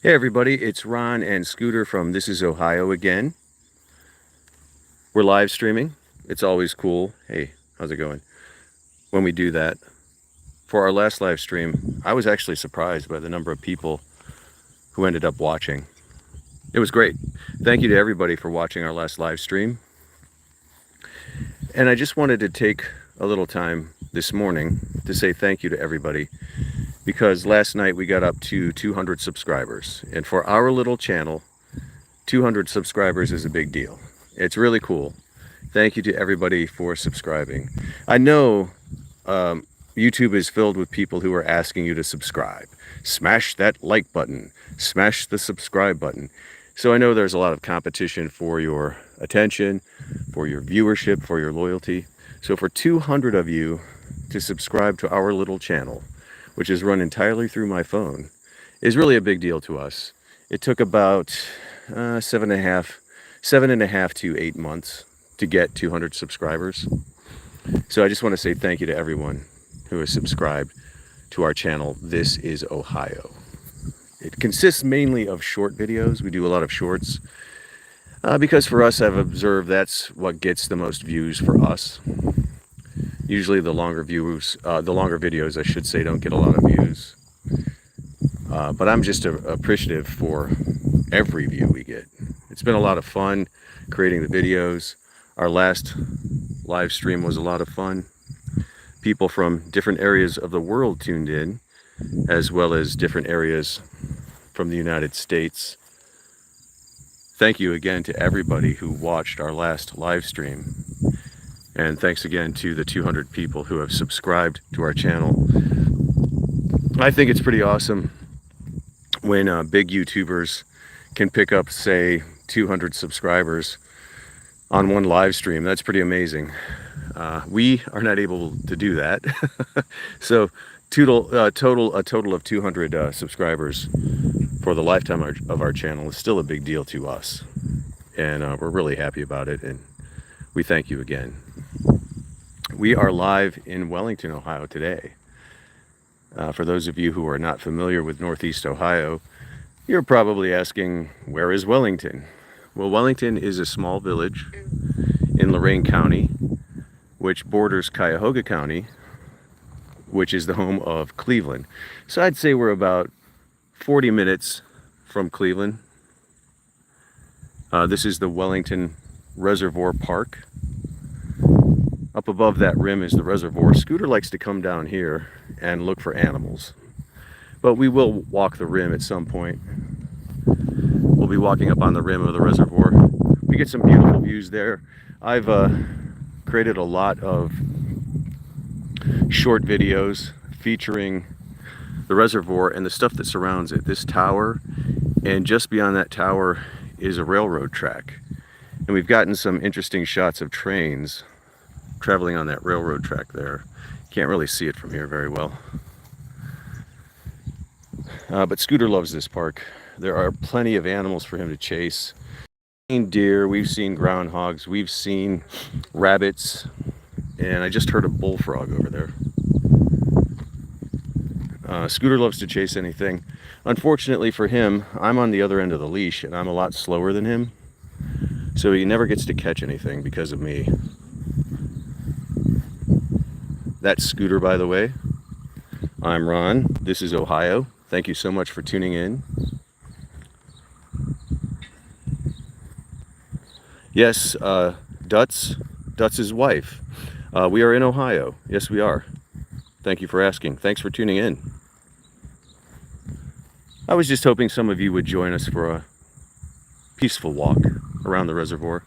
Hey everybody, it's Ron and Scooter from This Is Ohio again. We're live streaming. It's always cool. Hey, how's it going? When we do that. For our last live stream, I was actually surprised by the number of people who ended up watching. It was great. Thank you to everybody for watching our last live stream. And I just wanted to take a little time this morning to say thank you to everybody, because last night we got up to 200 subscribers. And for our little channel, 200 subscribers is a big deal. It's really cool. Thank you to everybody for subscribing. I know YouTube is filled with people who are asking you to subscribe. Smash that like button. Smash the subscribe button. So I know there's a lot of competition for your attention, for your viewership, for your loyalty. So for 200 of you to subscribe to our little channel, which is run entirely through my phone, is really a big deal to us. It took about 7.5 to 8 months to get 200 subscribers. So I just want to say thank you to everyone who has subscribed to our channel, This Is Ohio. It consists mainly of short videos. We do a lot of shorts because for us, I've observed that's what gets the most views for us. Usually the longer videos, I should say, don't get a lot of views. But I'm just appreciative for every view we get. It's been a lot of fun creating the videos. Our last live stream was a lot of fun. People from different areas of the world tuned in, as well as different areas from the United States. Thank you again to everybody who watched our last live stream. And thanks again to the 200 people who have subscribed to our channel. I think it's pretty awesome when big YouTubers can pick up, say, 200 subscribers on one live stream. That's pretty amazing. We are not able to do that. So a total of 200 subscribers for the lifetime of our channel is still a big deal to us. And we're really happy about it. And we thank you again. We are live in Wellington, Ohio today. For those of you who are not familiar with Northeast Ohio, you're probably asking, where is Wellington? Well, Wellington is a small village in Lorain County, which borders Cuyahoga County, which is the home of Cleveland. So I'd say we're about 40 minutes from Cleveland. This is the Wellington Reservoir Park. Up above that rim is the reservoir. Scooter likes to come down here and look for animals. But we will walk the rim at some point. We'll be walking up on the rim of the reservoir. We get some beautiful views there. I've created a lot of short videos featuring the reservoir and the stuff that surrounds it. This tower, and just beyond that tower is a railroad track. And we've gotten some interesting shots of trains traveling on that railroad track there. Can't really see it from here very well. But Scooter loves this park. There are plenty of animals for him to chase. We've seen deer, we've seen groundhogs, we've seen rabbits, and I just heard a bullfrog over there. Scooter loves to chase anything. Unfortunately for him, I'm on the other end of the leash and I'm a lot slower than him. So he never gets to catch anything because of me. That's Scooter, by the way. I'm Ron. This is Ohio. Thank you so much for tuning in. Yes, Dutz's wife. We are in Ohio. Yes, we are. Thank you for asking. Thanks for tuning in. I was just hoping some of you would join us for a peaceful walk around the reservoir.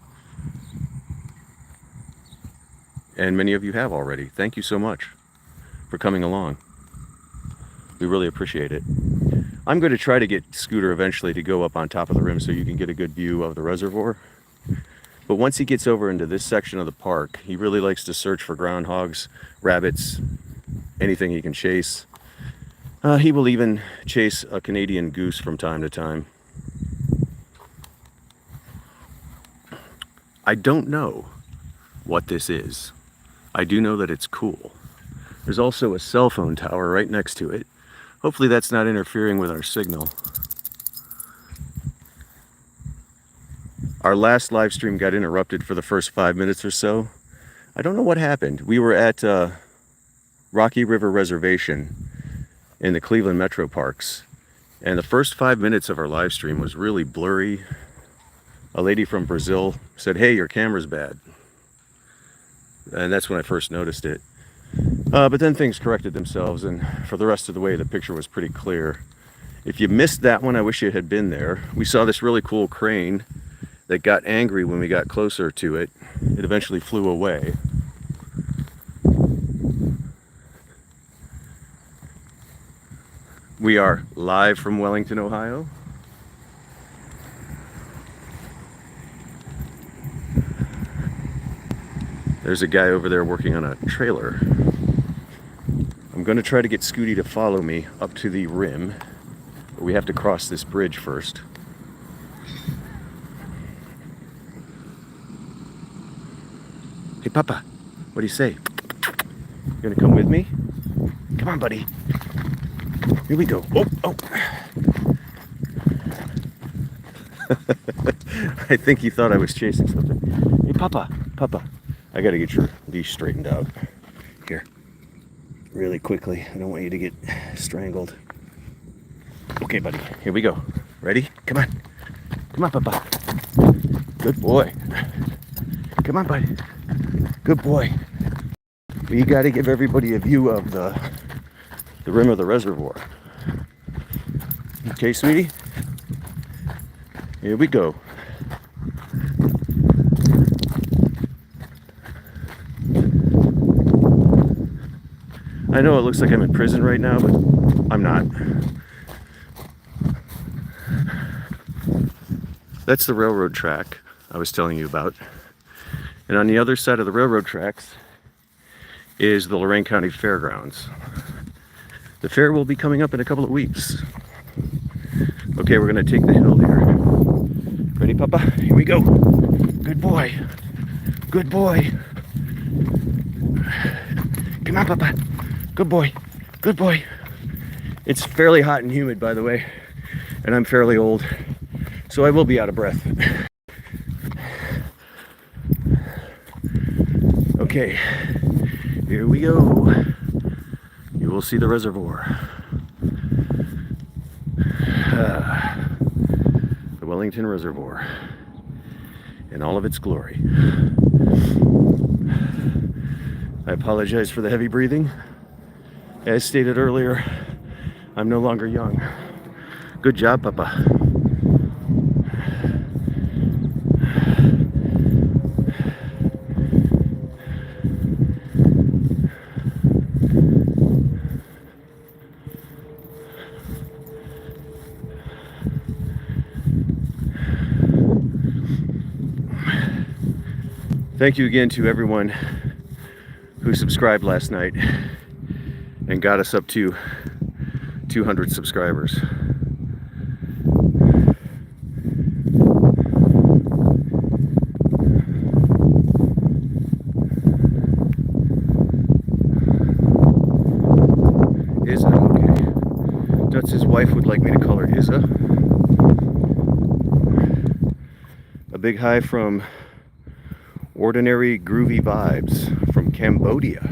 And many of you have already. Thank you so much for coming along. We really appreciate it. I'm going to try to get Scooter eventually to go up on top of the rim so you can get a good view of the reservoir. But once he gets over into this section of the park, he really likes to search for groundhogs, rabbits, anything he can chase. He will even chase a Canadian goose from time to time. I don't know what this is. I do know that it's cool. There's also a cell phone tower right next to it. Hopefully that's not interfering with our signal. Our last live stream got interrupted for the first 5 minutes or so. I don't know what happened. We were at Rocky River Reservation in the Cleveland Metro Parks, and the first 5 minutes of our live stream was really blurry. A lady from Brazil said, "Hey, your camera's bad." And that's when I first noticed it. But then things corrected themselves, and for the rest of the way, the picture was pretty clear. If you missed that one, I wish you had been there. We saw this really cool crane that got angry when we got closer to it. It eventually flew away. We are live from Wellington, Ohio. There's a guy over there working on a trailer. I'm going to try to get Scooty to follow me up to the rim, but we have to cross this bridge first. Hey, Papa, what do you say? You gonna come with me? Come on, buddy. Here we go. Oh, oh. I think he thought I was chasing something. Hey, Papa, Papa. I gotta get your leash straightened out. Here. Really quickly. I don't want you to get strangled. Okay, buddy. Here we go. Ready? Come on. Come on, Papa. Good boy. Come on, buddy. Good boy. We gotta give everybody a view of the rim of the reservoir. Okay, sweetie? Here we go. I know it looks like I'm in prison right now, but I'm not. That's the railroad track I was telling you about. And on the other side of the railroad tracks is the Lorain County Fairgrounds. The fair will be coming up in a couple of weeks. Okay, we're gonna take the hill here. Ready, Papa? Here we go. Good boy. Good boy. Come on, Papa. Good boy. Good boy. It's fairly hot and humid, by the way, and I'm fairly old, so I will be out of breath. Okay, here we go. You will see the reservoir. The Wellington Reservoir in all of its glory. I apologize for the heavy breathing. As stated earlier, I'm no longer young. Good job, Papa. Thank you again to everyone who subscribed last night and got us up to 200 subscribers. Izza, okay. Dutz's wife would like me to call her Izza. A big hi from Ordinary Groovy Vibes from Cambodia.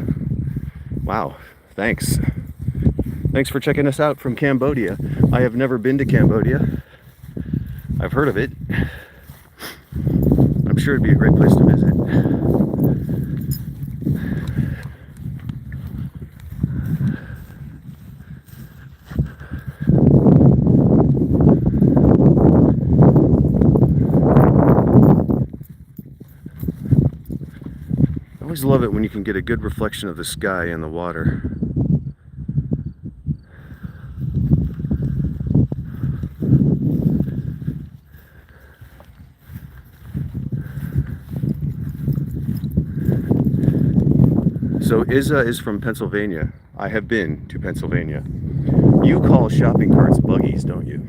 Wow, thanks. Thanks for checking us out from Cambodia. I have never been to Cambodia. I've heard of it. I'm sure it'd be a great place to visit. I always love it when you can get a good reflection of the sky and the water. So Izza is from Pennsylvania. I have been to Pennsylvania. You call shopping carts buggies, don't you?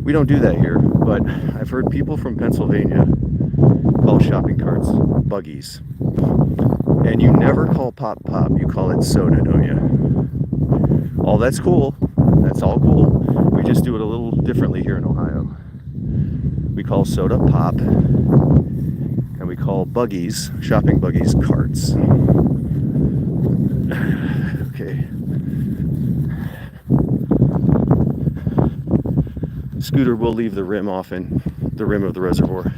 We don't do that here, but I've heard people from Pennsylvania call shopping carts buggies. And you never call pop pop, you call it soda, don't you? Oh, that's cool. That's all cool. We just do it a little differently here in Ohio. we call soda pop, and we call buggies, shopping buggies, carts. Okay. Scooter will leave the rim often, the rim of the reservoir,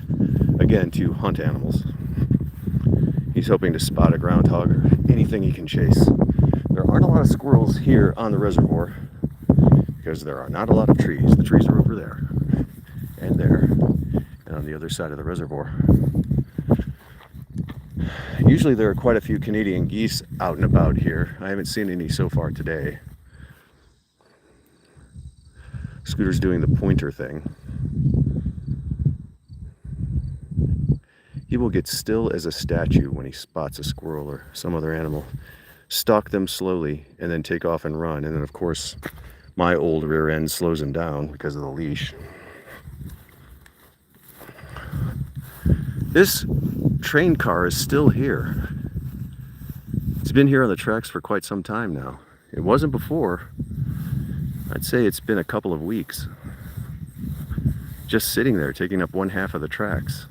again to hunt animals. He's hoping to spot a groundhog or anything he can chase. There aren't a lot of squirrels here on the reservoir because there are not a lot of trees. The trees are over there and there and on the other side of the reservoir. Usually there are quite a few Canadian geese out and about here. I haven't seen any so far today. Scooter's doing the pointer thing. He will get still as a statue when he spots a squirrel or some other animal, stalk them slowly, and then take off and run. And then, of course, my old rear end slows him down because of the leash. This train car is still here. It's been here on the tracks for quite some time now. It wasn't before. I'd say it's been a couple of weeks. Just sitting there, taking up one half of the tracks.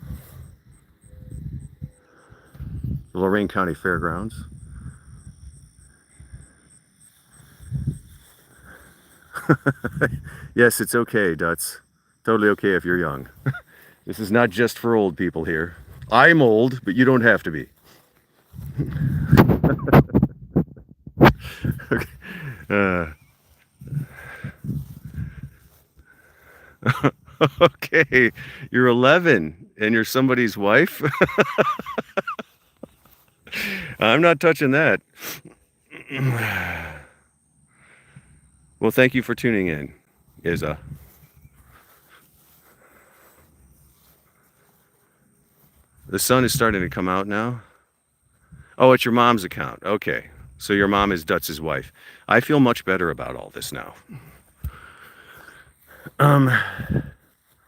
The Lorain County Fairgrounds. Yes, it's okay, Dutz. Totally okay if you're young. This is not just for old people here. I'm old, but you don't have to be. Okay. Okay, you're 11 and you're somebody's wife? I'm not touching that. Well, thank you for tuning in, Izza. The sun is starting to come out now. Oh, it's your mom's account. Okay, so your mom is Dutz's wife. I feel much better about all this now.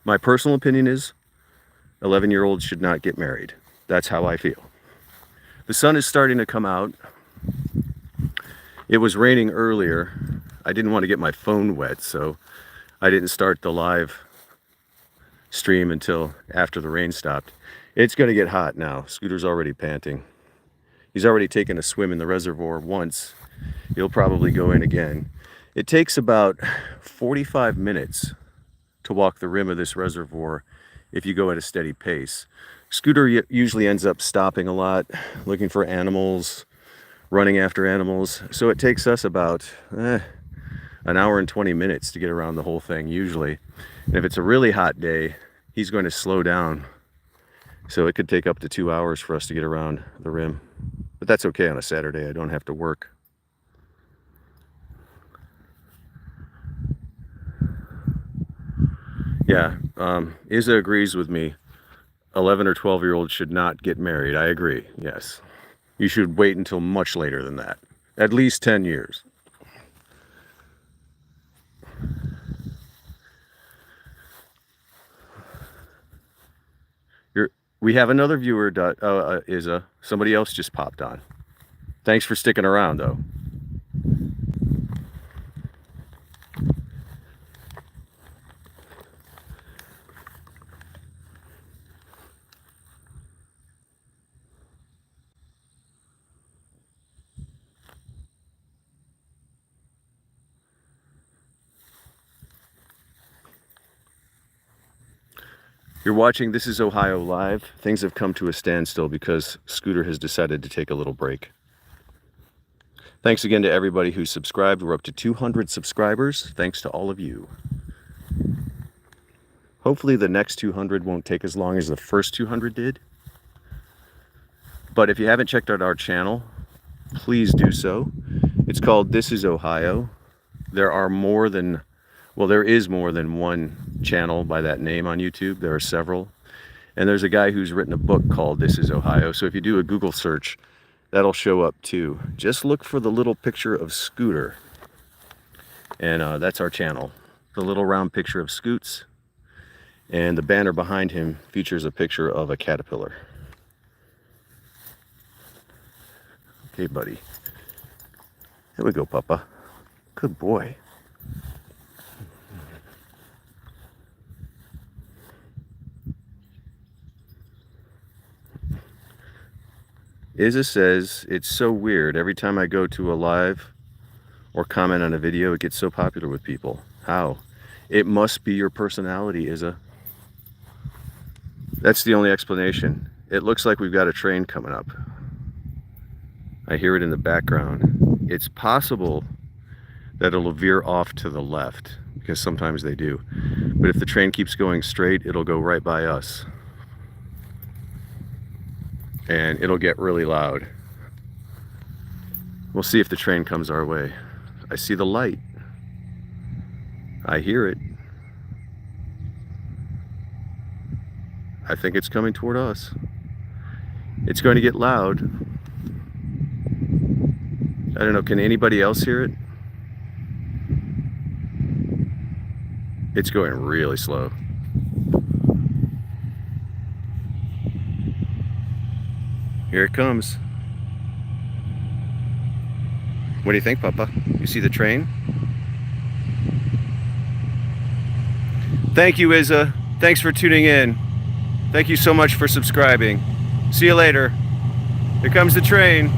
My personal opinion is 11-year-olds should not get married. That's how I feel. The sun is starting to come out. It was raining earlier. I didn't want to get my phone wet, so I didn't start the live stream until after the rain stopped. It's going to get hot now. Scooter's already panting. He's already taken a swim in the reservoir once. He'll probably go in again. It takes about 45 minutes to walk the rim of this reservoir if you go at a steady pace. Scooter usually ends up stopping a lot, looking for animals, running after animals. So it takes us about an hour and 20 minutes to get around the whole thing usually. And if it's a really hot day, he's going to slow down. So it could take up to 2 hours for us to get around the rim. But that's okay on a Saturday. I don't have to work. Yeah, Izza agrees with me. 11 or 12-year-olds should not get married. I agree, yes. You should wait until much later than that. At least 10 years. We have another viewer, Izza. Somebody else just popped on. Thanks for sticking around, though. You're watching This Is Ohio Live. Things have come to a standstill because Scooter has decided to take a little break. Thanks again to everybody who subscribed. We're up to 200 subscribers. Thanks to all of you. Hopefully the next 200 won't take as long as the first 200 did. But if you haven't checked out our channel, please do so. It's called This Is Ohio. There is more than one channel by that name on YouTube. There are several. And there's a guy who's written a book called This Is Ohio. So if you do a Google search, that'll show up too. Just look for the little picture of Scooter. And that's our channel. The little round picture of Scoots. And the banner behind him features a picture of a caterpillar. Okay, buddy. Here we go, Papa. Good boy. Isa says, it's so weird. Every time I go to a live or comment on a video, it gets so popular with people. How? It must be your personality, Isa. That's the only explanation. It looks like we've got a train coming up. I hear it in the background. It's possible that it'll veer off to the left, because sometimes they do. But if the train keeps going straight, it'll go right by us. And it'll get really loud. We'll see if the train comes our way. I see the light. I hear it. I think it's coming toward us. It's going to get loud. I don't know, can anybody else hear it? It's going really slow. Here it comes. What do you think, Papa? You see the train? Thank you, Isa. Thanks for tuning in. Thank you so much for subscribing. See you later. Here comes the train.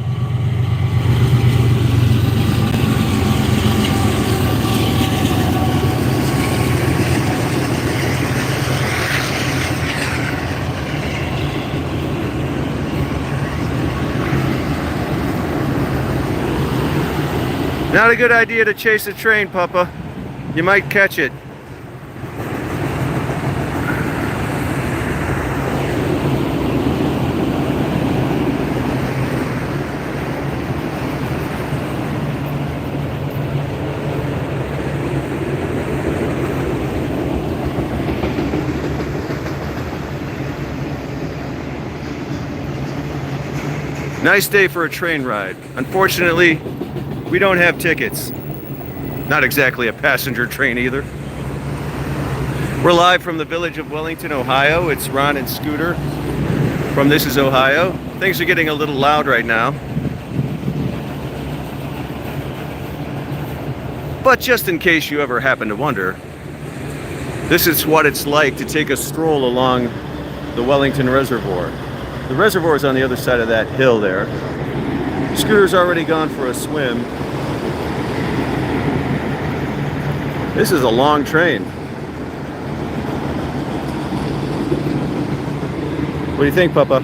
Not a good idea to chase a train, Papa. You might catch it. Nice day for a train ride. Unfortunately, we don't have tickets. Not exactly a passenger train either. We're live from the village of Wellington, Ohio. It's Ron and Scooter from This Is Ohio. Things are getting a little loud right now. But just in case you ever happen to wonder, this is what it's like to take a stroll along the Wellington Reservoir. The reservoir is on the other side of that hill there. Scooter's already gone for a swim. This is a long train. What do you think, Papa?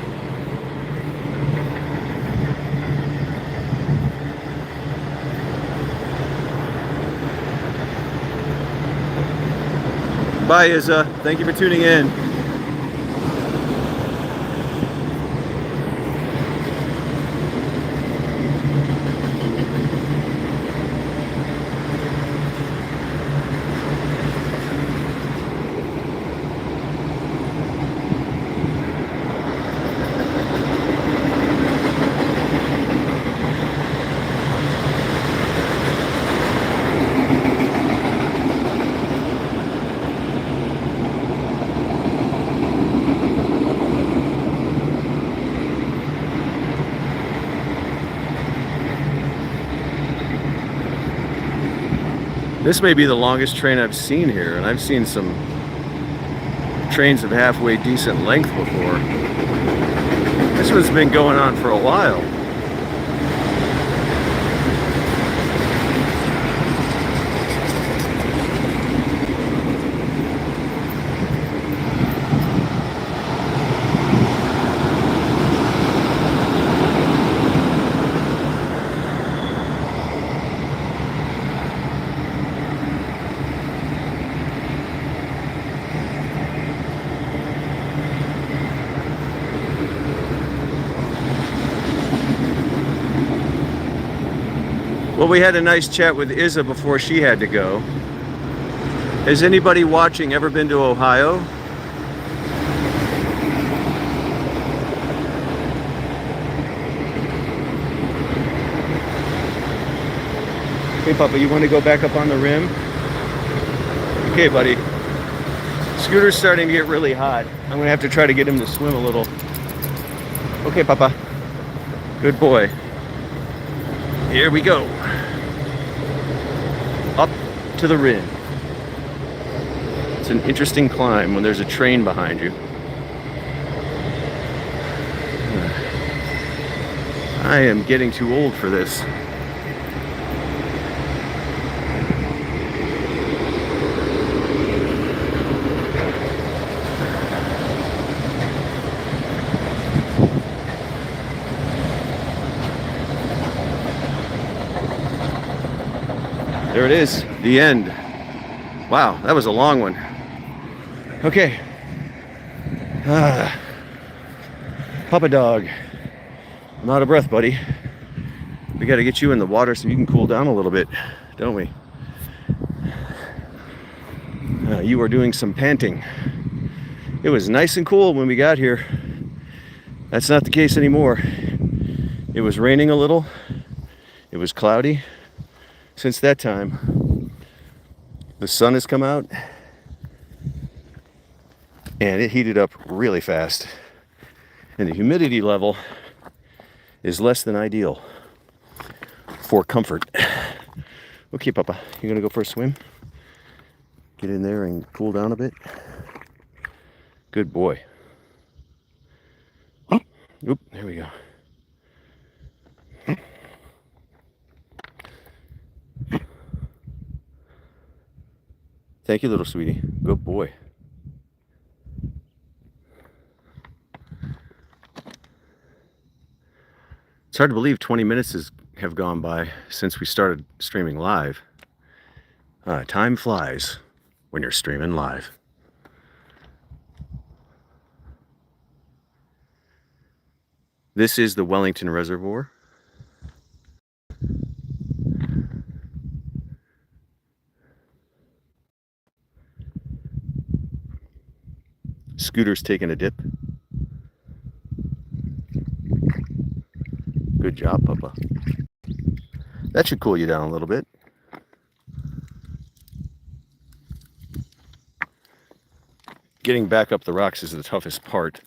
Bye, Isa. Thank you for tuning in. This may be the longest train I've seen here, and I've seen some trains of halfway decent length before. This one's been going on for a while. Well, we had a nice chat with Isa before she had to go. Has anybody watching ever been to Ohio? Hey, Papa, you want to go back up on the rim? Okay, buddy. Scooter's starting to get really hot. I'm going to have to try to get him to swim a little. Okay, Papa. Good boy. Here we go. Up to the rim. It's an interesting climb when there's a train behind you. I am getting too old for this. There it is, the end. Wow, that was a long one. Okay. Papa dog. I'm out of breath, buddy. We got to get you in the water so you can cool down a little bit, don't we? You are doing some panting. It was nice and cool when we got here. That's not the case anymore. It was raining a little. It was cloudy. Since that time, the sun has come out and it heated up really fast. And the humidity level is less than ideal for comfort. Okay, Papa, you gonna go for a swim? Get in there and cool down a bit. Good boy. Oop, there we go. Thank you, little sweetie. Good boy. It's hard to believe 20 minutes have gone by since we started streaming live. Time flies when you're streaming live. This is the Wellington Reservoir. Scooter's taking a dip. Good job, Papa. That should cool you down a little bit. Getting back up the rocks is the toughest part.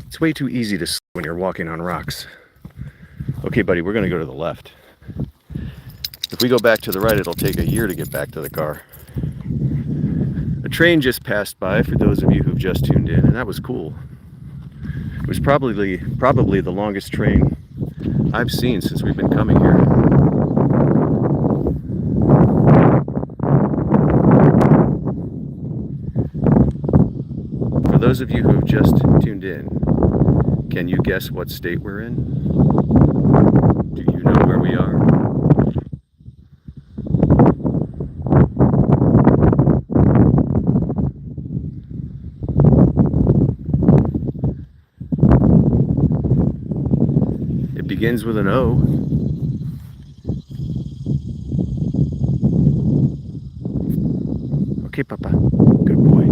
It's way too easy to slip when you're walking on rocks. Okay, buddy, we're gonna go to the left. If we go back to the right, it'll take a year to get back to the car. A train just passed by for those of you who've just tuned in, and that was cool. It was probably the longest train I've seen since we've been coming here. For those of you who have just tuned in, can you guess what state we're in? Do you know where we are? It begins with an O. Okay, Papa. Good boy.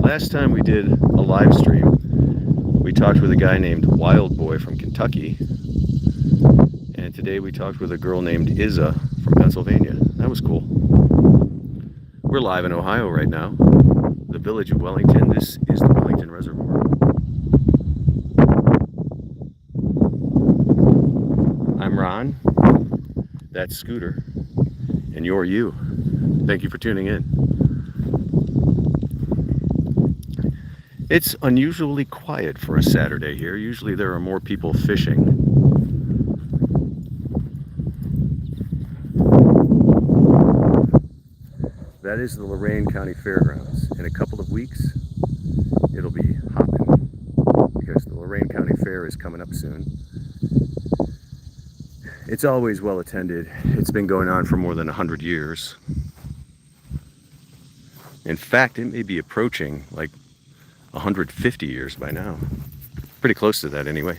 Last time we did a live stream, we talked with a guy named Wild Boy from Kentucky, and today we talked with a girl named Izza from Pennsylvania. That was cool. We're live in Ohio right now, the village of Wellington. This is the Wellington Reservoir. I'm Ron, that's Scooter, and you're you. Thank you for tuning in. It's unusually quiet for a Saturday here. Usually there are more people fishing. That is the Lorain County Fairgrounds. In a couple of weeks, it'll be hopping because the Lorain County Fair is coming up soon. It's always well attended. It's been going on for more than 100 years. In fact, it may be approaching like 150 years by now. Pretty close to that anyway.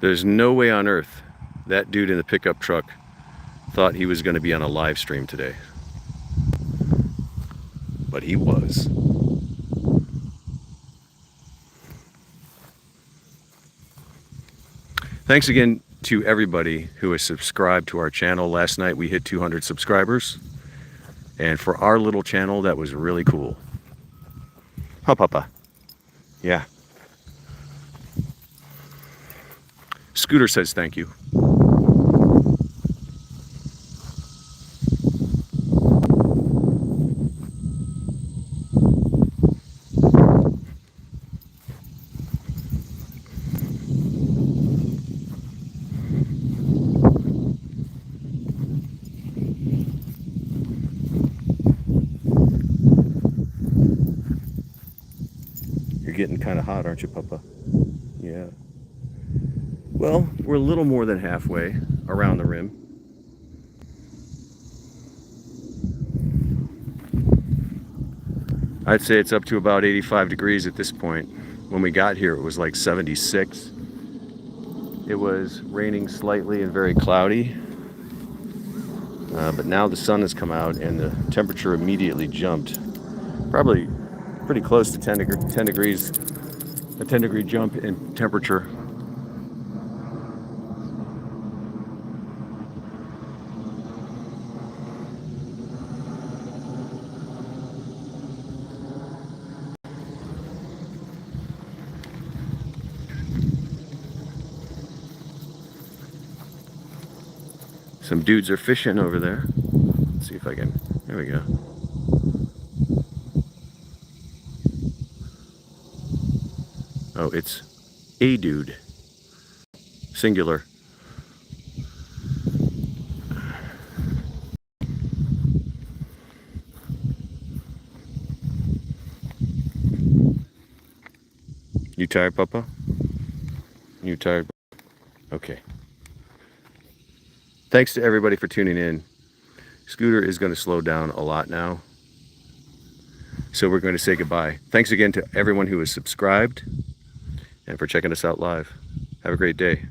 There's no way on earth that dude in the pickup truck thought he was going to be on a live stream today. But he was. Thanks again to everybody who has subscribed to our channel. Last night we hit 200 subscribers. And for our little channel, that was really cool. Huh, Papa? Yeah. Scooter says thank you. You're getting kind of hot, aren't you, Papa? Yeah. Well, we're a little more than halfway around the rim. I'd say it's up to about 85 degrees at this point. When we got here, it was like 76. It was raining slightly and very cloudy. But now the sun has come out and the temperature immediately jumped. Probably pretty close to 10 degrees, a 10-degree jump in temperature. Some dudes are fishing over there. Let's see if I can, there we go. Oh, it's a dude, singular. You tired, Papa? You tired? Okay. Thanks to everybody for tuning in. Scooter is going to slow down a lot now. So we're going to say goodbye. Thanks again to everyone who has subscribed and for checking us out live. Have a great day.